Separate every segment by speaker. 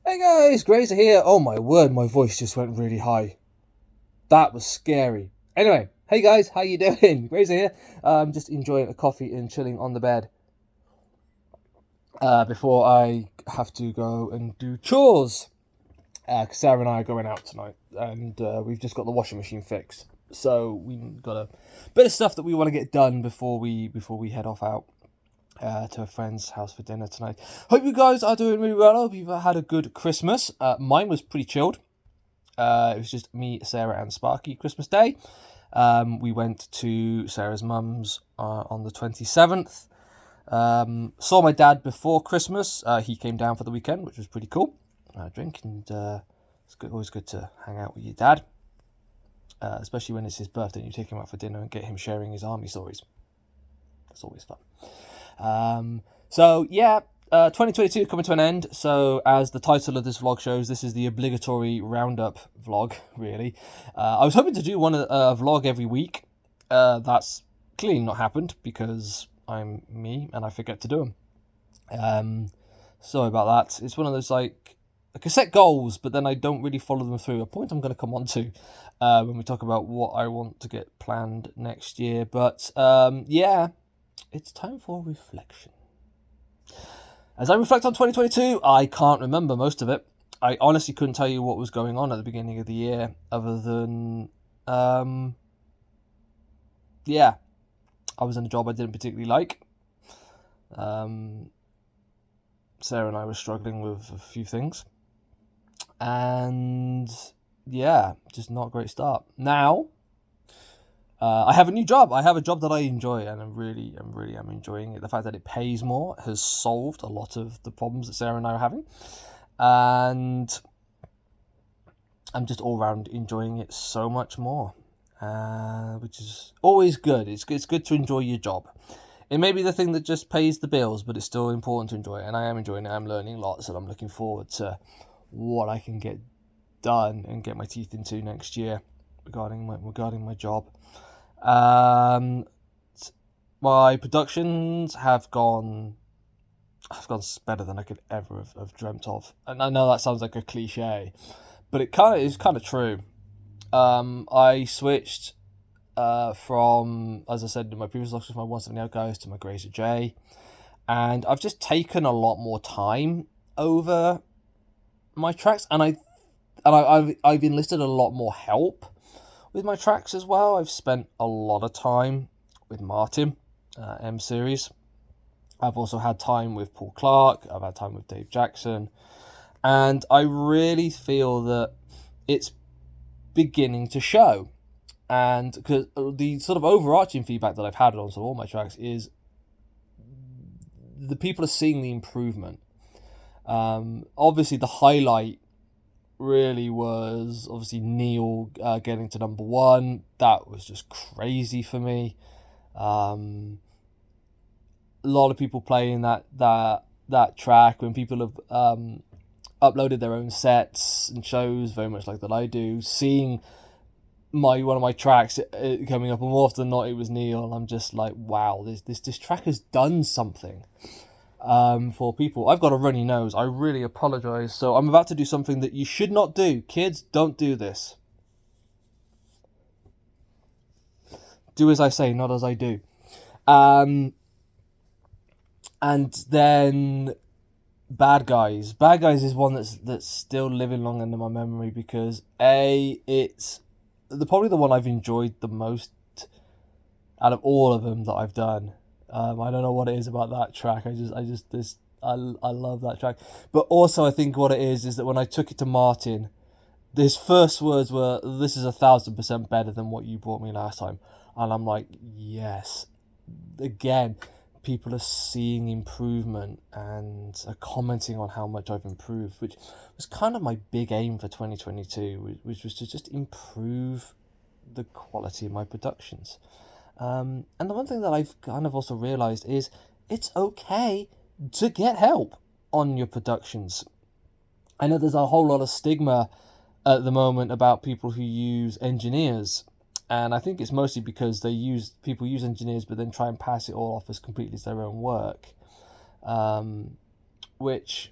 Speaker 1: Hey guys, Grazer here. Oh my word, my voice just went really high. That was scary. Anyway, hey guys, how you doing? Grazer here. I'm just enjoying a coffee and chilling on the bed before I have to go and do chores. 'Cause Sarah and I are going out tonight, and we've just got the washing machine fixed. So we got a bit of stuff that we want to get done before we head off out to a friend's house for dinner tonight. Hope you guys are doing really well. Hope you've had a good Christmas. Mine was pretty chilled. It was just me, Sarah, and Sparky Christmas Day. We went to Sarah's mum's on the 27th. Saw my dad before Christmas. He came down for the weekend, which was pretty cool. Drink, and it's always good to hang out with your dad, especially when it's his birthday and you take him out for dinner and get him sharing his army stories. That's always fun. So yeah, 2022 coming to an end. So as the title of this vlog shows, this is the obligatory roundup vlog, really. I was hoping to do a vlog every week. That's clearly not happened because I'm me and I forget to do them. Sorry about that. It's one of those I can set goals, but then I don't really follow them through. A point I'm going to come on to when we talk about what I want to get planned next year. But yeah, it's time for reflection. As I reflect on 2022, I can't remember most of it. I honestly couldn't tell you what was going on at the beginning of the year, other than, yeah, I was in a job I didn't particularly like. Sarah and I were struggling with a few things. And yeah, just not a great start. Now, I have a new job. I have a job that I enjoy, and I really am enjoying it. The fact that it pays more has solved a lot of the problems that Sarah and I are having, and I'm just all around enjoying it so much more, which is always good. It's good to enjoy your job. It may be the thing that just pays the bills, but it's still important to enjoy it, and I am enjoying it. I'm learning lots, and I'm looking forward to what I can get done and get my teeth into next year regarding my job. My productions have gone better than I could ever have dreamt of, and I know that sounds like a cliche, but it is kind of true. I switched from, as I said in my previous vlogs, with my 178 guys to my Grazer J, and I've just taken a lot more time over my tracks, and I've enlisted a lot more help with my tracks as well. I've spent a lot of time with Martin, M Series. I've also had time with Paul Clark. I've had time with Dave Jackson. And I really feel that it's beginning to show. And because the sort of overarching feedback that I've had on sort of all my tracks is the people are seeing the improvement. Obviously, the highlight really was obviously Neil getting to number one. That was just crazy for me. A lot of people playing that track when people have uploaded their own sets and shows, very much like that I do. Seeing one of my tracks coming up, and more often than not, it was Neil. And I'm just like, wow, this track has done something. For people. I've got a runny nose. I really apologise. So I'm about to do something that you should not do. Kids, don't do this. Do as I say, not as I do. And then Bad Guys. Bad Guys is one that's still living long under my memory because it's probably the one I've enjoyed the most out of all of them that I've done. I don't know what it is about that track. I love that track. But also I think what it is that when I took it to Martin, his first words were, "This is 1,000% better than what you brought me last time." And I'm like, yes. Again, people are seeing improvement and are commenting on how much I've improved, which was kind of my big aim for 2022, which was to just improve the quality of my productions. And the one thing that I've kind of also realised is it's okay to get help on your productions. I know there's a whole lot of stigma at the moment about people who use engineers, and I think it's mostly because people use engineers but then try and pass it all off as completely as their own work, which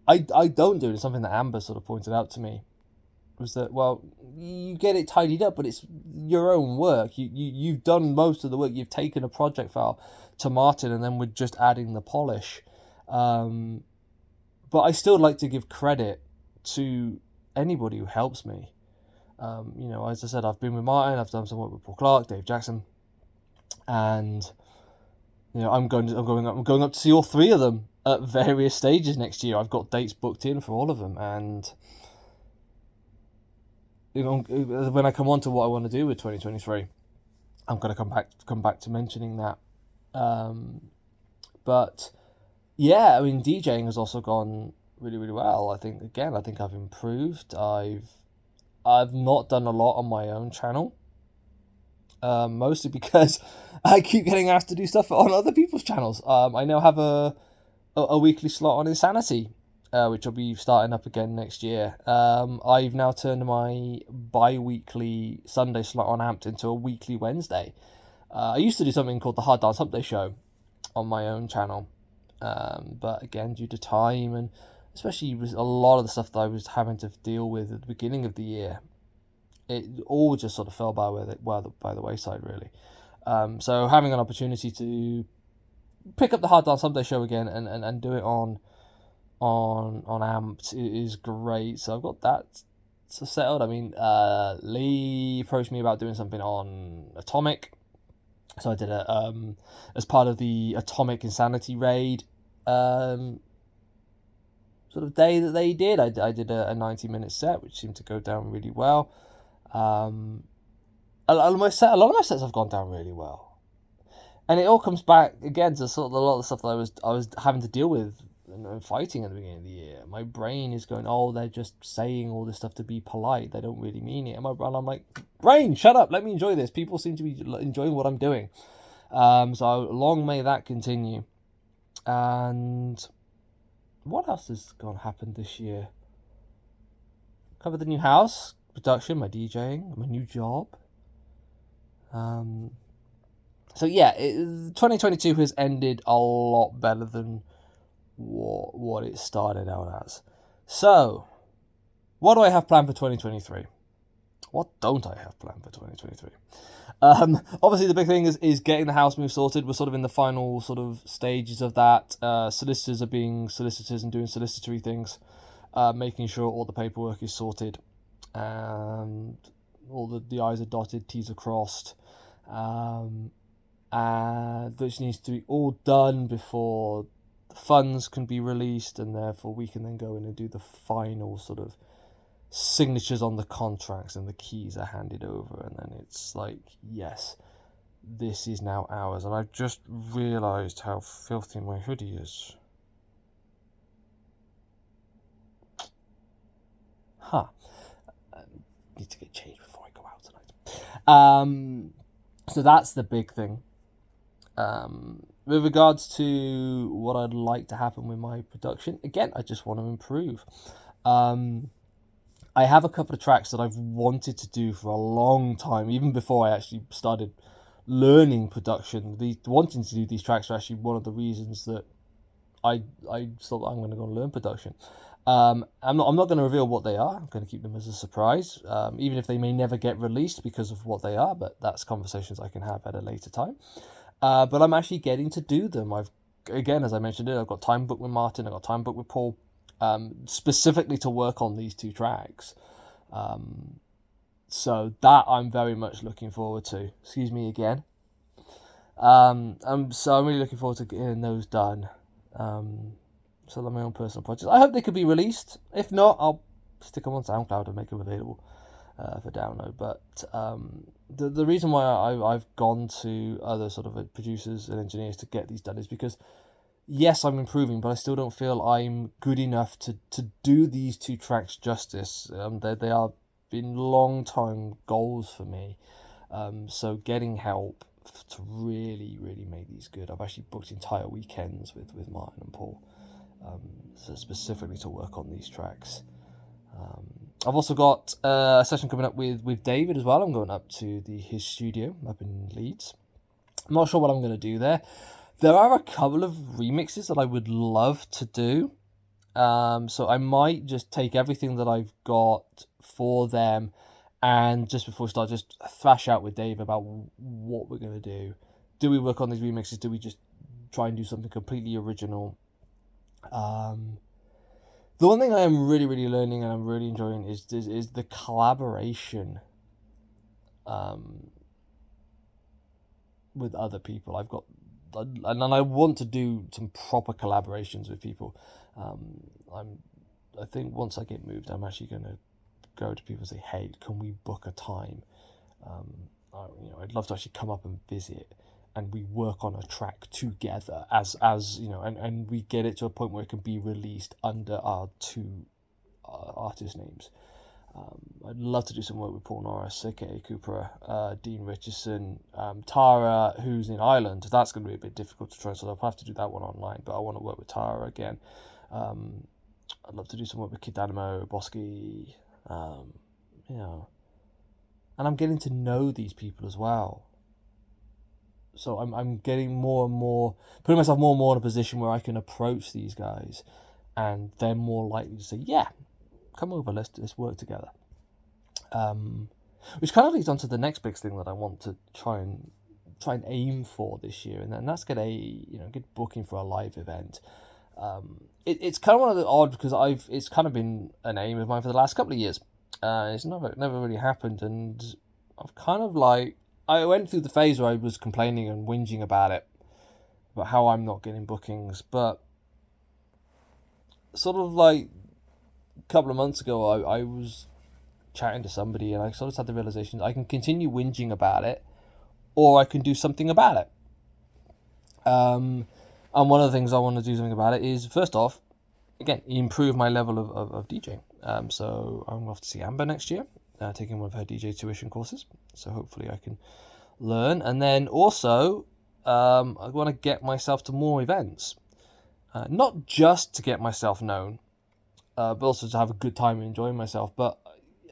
Speaker 1: I don't do it. It's something that Amber sort of pointed out to me, was that, well, you get it tidied up, but it's your own work. You've done most of the work. You've taken a project file to Martin, and then we're just adding the polish. But I still like to give credit to anybody who helps me. As I said, I've been with Martin. I've done some work with Paul Clark, Dave Jackson, and I'm going up to see all three of them at various stages next year. I've got dates booked in for all of them, and when I come on to what I want to do with 2023, I'm going to come back to mentioning that. But yeah, I mean, DJing has also gone really, really well. I think I've improved. I've not done a lot on my own channel, mostly because I keep getting asked to do stuff on other people's channels. I now have a weekly slot on Insanity, which will be starting up again next year. I've now turned my bi-weekly Sunday slot on Amped into a weekly Wednesday. I used to do something called the Hard Dance Update Show on my own channel, but again, due to time and especially with a lot of the stuff that I was having to deal with at the beginning of the year, it all just sort of fell by the wayside, really. So having an opportunity to pick up the Hard Dance Sunday Show again and do it on Amped is great. So I've got that settled. I mean, Lee approached me about doing something on Atomic, so I did it as part of the Atomic Insanity raid sort of day that they did. I did a 90-minute set, which seemed to go down really well. A lot of my sets have gone down really well, and it all comes back again to sort of a lot of the stuff that I was having to deal with and fighting at the beginning of the year. My brain is going, oh, they're just saying all this stuff to be polite. They don't really mean it. And I'm like, brain, shut up. Let me enjoy this. People seem to be enjoying what I'm doing. So long may that continue. And what else has happened this year? Covered the new house, production, my DJing, my new job. So yeah, 2022 has ended a lot better than what it started out as. So, what do I have planned for 2023? What don't I have planned for 2023? Obviously, the big thing is getting the house move sorted. We're sort of in the final sort of stages of that. Solicitors are being solicitors and doing solicitory things, making sure all the paperwork is sorted, and all the I's are dotted, T's are crossed. And this needs to be all done before the funds can be released, and therefore we can then go in and do the final sort of signatures on the contracts, and the keys are handed over, and then it's like, yes, this is now ours. And I've just realised how filthy my hoodie is. Need to get changed before I go out tonight. So that's the big thing. With regards to what I'd like to happen with my production, again, I just want to improve. I have a couple of tracks that I've wanted to do for a long time, even before I actually started learning production. Wanting to do these tracks are actually one of the reasons that I thought I'm going to go and learn production. I'm not going to reveal what they are. I'm going to keep them as a surprise, even if they may never get released because of what they are. But that's conversations I can have at a later time. But I'm actually getting to do them. Again, as I mentioned it, I've got time booked with Martin. I've got time booked with Paul, specifically to work on these two tracks. So that I'm very much looking forward to. Excuse me again. So I'm really looking forward to getting those done. So they're my own personal projects. I hope they could be released. If not, I'll stick them on SoundCloud and make them available for download. But the reason why I've gone to other sort of producers and engineers to get these done is because, yes, I'm improving, but I still don't feel I'm good enough to do these two tracks justice. They are been long time goals for me. So getting help to really, really make these good. I've actually booked entire weekends with Martin and Paul, so specifically to work on these tracks. I've also got a session coming up with David as well. I'm going up to his studio up in Leeds. I'm not sure what I'm going to do there. There are a couple of remixes that I would love to do. So I might just take everything that I've got for them, and just before we start, just thrash out with Dave about what we're gonna do. Do we work on these remixes? Do we just try and do something completely original? The one thing I am really, really learning and I'm really enjoying is the collaboration with other people. And I want to do some proper collaborations with people. I think once I get moved, I'm actually going to go to people and say, hey, can we book a time? I'd love to actually come up and visit, and we work on a track together as and we get it to a point where it can be released under our two artist names. I'd love to do some work with Paul Norris, aka Cooper, Dean Richardson, Tara, who's in Ireland. That's going to be a bit difficult to try, so I'll have to do that one online, but I want to work with Tara again. I'd love to do some work with Kid Dynamo, Bosky, and I'm getting to know these people as well. So I'm getting more and more, putting myself more and more in a position where I can approach these guys, and they're more likely to say, yeah, come over, let's work together. Which kind of leads on to the next big thing that I want to try and aim for this year, and that's get get booking for a live event. It's kind of one of the odd, because it's kind of been an aim of mine for the last couple of years. It's never really happened, and I've kind of I went through the phase where I was complaining and whinging about how I'm not getting bookings, but sort of a couple of months ago, I was chatting to somebody, and I sort of had the realization I can continue whinging about it, or I can do something about it. And one of the things I want to do something about it is, first off, again, improve my level of DJing. So I'm off to see Amber next year, taking one of her DJ tuition courses. So hopefully I can learn. And then also, I want to get myself to more events. Not just to get myself known, but also to have a good time and enjoying myself. But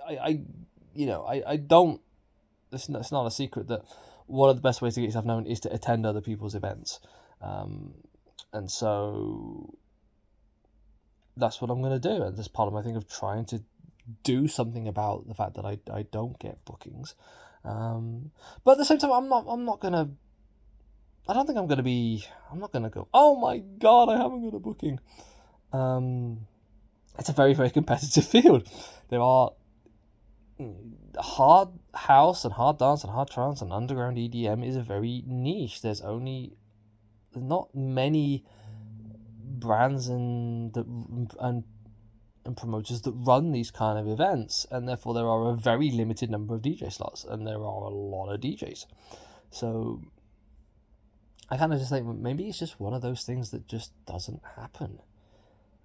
Speaker 1: I don't. It's not a secret that one of the best ways to get yourself known is to attend other people's events, and so that's what I'm going to do. And this part of my thing of trying to do something about the fact that I don't get bookings, but at the same time, I'm not gonna. I don't think I'm gonna be. I'm not gonna go, oh my god, I haven't got a booking. It's a very, very competitive field. There are hard house and hard dance and hard trance and underground EDM is a very niche. There's not many brands and promoters that run these kind of events, and therefore there are a very limited number of DJ slots, and there are a lot of DJs. So I kind of just think maybe it's just one of those things that just doesn't happen.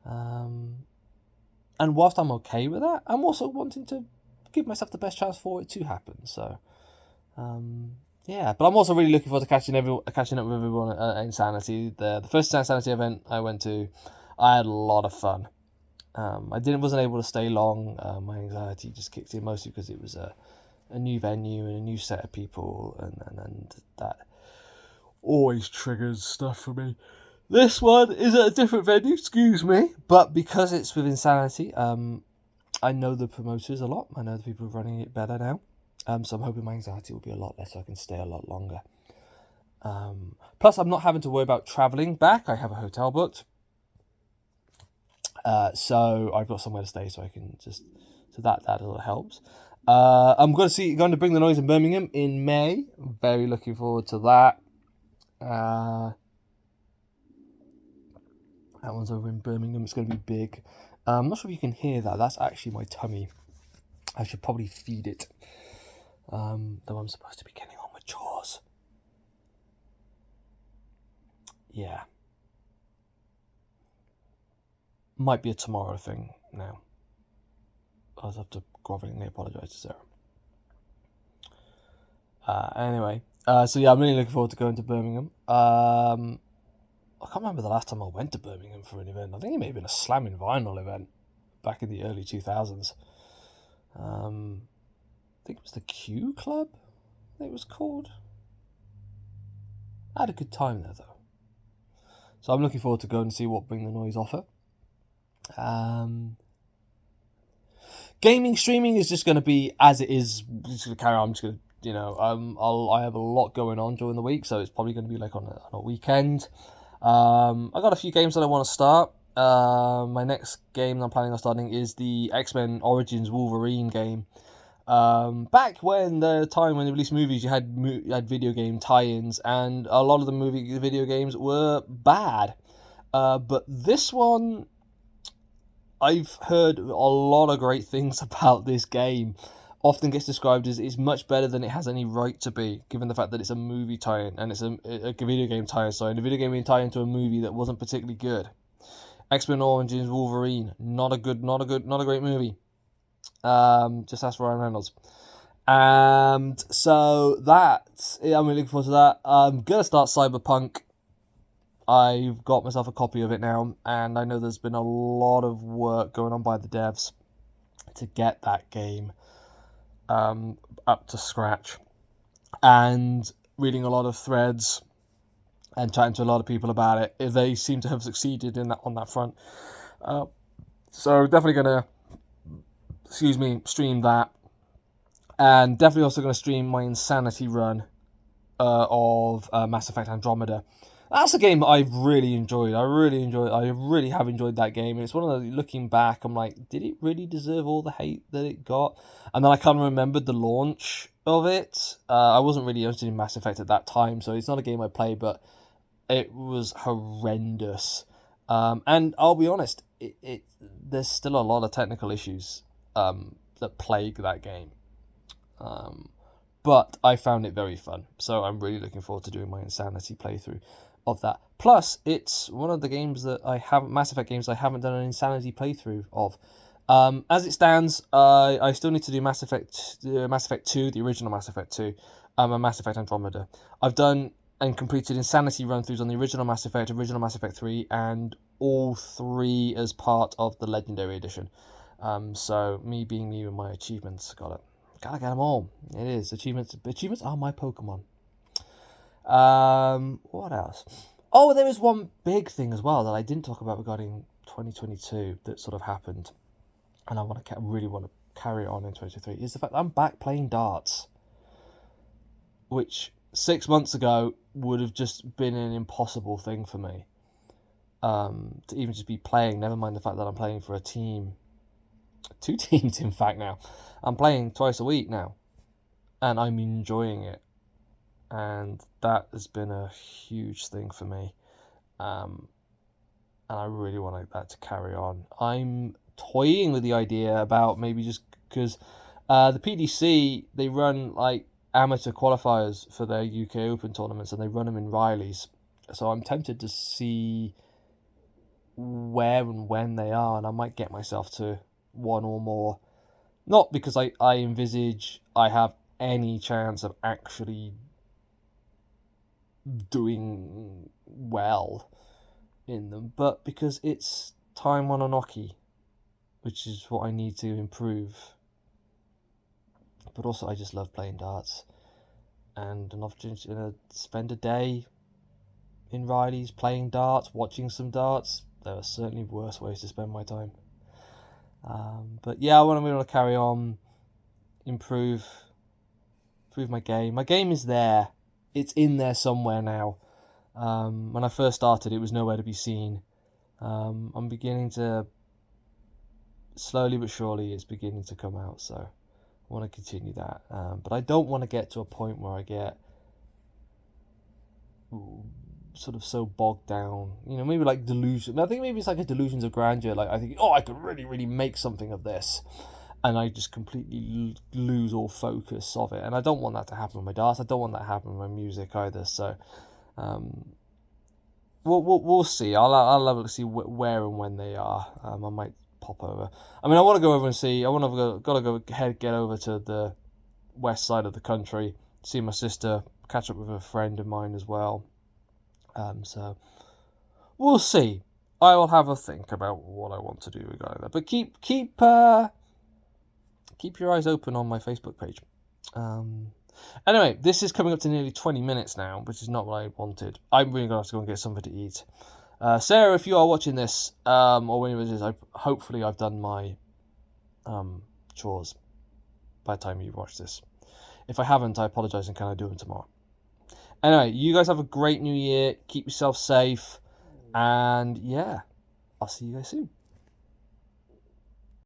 Speaker 1: And whilst I'm okay with that, I'm also wanting to give myself the best chance for it to happen. So, but I'm also really looking forward to catching up with everyone at Insanity. The first Insanity event I went to, I had a lot of fun. I wasn't able to stay long. My anxiety just kicked in, mostly because it was a new venue and a new set of people, and that always triggers stuff for me. This one is at a different venue, excuse me, but because it's with Insanity, I know the promoters a lot. I know the people running it better now. So I'm hoping my anxiety will be a lot less, so I can stay a lot longer. Plus, I'm not having to worry about travelling back. I have a hotel booked. So I've got somewhere to stay, so I can just... So that helps. I'm going to Bring the Noise in Birmingham in May. I'm very looking forward to that. That one's over in Birmingham. It's going to be big. I'm not sure if you can hear that. That's actually my tummy. I should probably feed it. Though I'm supposed to be getting on with chores. Yeah. Might be a tomorrow thing now. I'll have to grovelingly apologise to Sarah. Anyway. So yeah, I'm really looking forward to going to Birmingham. I can't remember the last time I went to Birmingham for an event. I think it may have been a Slamming Vinyl event back in the early 2000s. I think it was the Q Club, I think it was called. I had a good time there, though. So I'm looking forward to going and see what Bring the Noise offer. Gaming streaming is just going to be as it is. Just going to carry on. I'm just going to, I have a lot going on during the week, so it's probably going to be like on a weekend. I got a few games that I want to start. My next game that I'm planning on starting is the X-Men Origins Wolverine game. Back when the time when they released movies, you had video game tie-ins, and a lot of the video games were bad. But this one, I've heard a lot of great things about this game. Often gets described as it's much better than it has any right to be, given the fact that it's a movie tie-in and it's a video game tie-in. Sorry, and a video game being tied into a movie that wasn't particularly good. X-Men Origins Wolverine, not a great movie. Just ask Ryan Reynolds. And so I'm really looking forward to that. I'm gonna start Cyberpunk. I've got myself a copy of it now, and I know there's been a lot of work going on by the devs to get that game up to scratch. And reading a lot of threads and chatting to a lot of people about it, they seem to have succeeded on that front. So definitely gonna, stream that, and definitely also gonna stream my Insanity run of Mass Effect Andromeda. That's a game that I've really enjoyed. I really have enjoyed that game. And it's one of the, looking back, I'm like, did it really deserve all the hate that it got? And then I kind of remembered the launch of it. I wasn't really interested in Mass Effect at that time, so it's not a game I played, but it was horrendous. And I'll be honest, there's still a lot of technical issues that plague that game. But I found it very fun, so I'm really looking forward to doing my Insanity playthrough of that. Plus, it's one of the games that Mass Effect games I haven't done an Insanity playthrough of. As it stands, I still need to do Mass Effect 2, the original Mass Effect 2, and Mass Effect Andromeda. I've done and completed Insanity run-throughs on the original Mass Effect 3, and all 3 as part of the Legendary Edition. So, me being me with my achievements, gotta get them all. It is. Achievements are my Pokemon. What else? Oh, there is one big thing as well that I didn't talk about regarding 2022 that sort of happened, and I really want to carry it on in 2023, is the fact that I'm back playing darts, which 6 months ago would have just been an impossible thing for me to even just be playing, never mind the fact that I'm playing for a team. 2 teams, in fact, now. I'm playing twice a week now, and I'm enjoying it, and that has been a huge thing for me, and I really want that to carry on. I'm toying with the idea about maybe just because the PDC, they run like amateur qualifiers for their UK Open tournaments, and they run them in Riley's, so I'm tempted to see where and when they are, and I might get myself to one or more. Not because I envisage I have any chance of actually doing well in them, but because it's time on an Oki, which is what I need to improve. But also I just love playing darts, and an opportunity to spend a day in Riley's playing darts, watching some darts. There are certainly worse ways to spend my time. But yeah, I want to carry on, improve my game. My game is there. It's in there somewhere now. When I first started, it was nowhere to be seen. I'm beginning to, slowly but surely, it's beginning to come out. So I want to continue that. But I don't want to get to a point where I get sort of so bogged down, maybe like delusion. I think maybe it's like a delusions of grandeur. Like I think, I could really, really make something of this, and I just completely lose all focus of it. And I don't want that to happen with my darts. I don't want that to happen with my music either. So, we'll see. I'll have to see where and when they are. I might pop over. I mean, I want to go over and see. Gotta go ahead, get over to the west side of the country, see my sister, catch up with a friend of mine as well. So we'll see. I will have a think about what I want to do regarding that. But keep your eyes open on my Facebook page. Anyway, this is coming up to nearly 20 minutes now, which is not what I wanted. I'm really going to have to go and get something to eat. Sarah, if you are watching this, or when it is, hopefully I've done my chores by the time you watch this. If I haven't, I apologise, and can I do them tomorrow? Anyway, you guys have a great new year. Keep yourself safe, and yeah, I'll see you guys soon.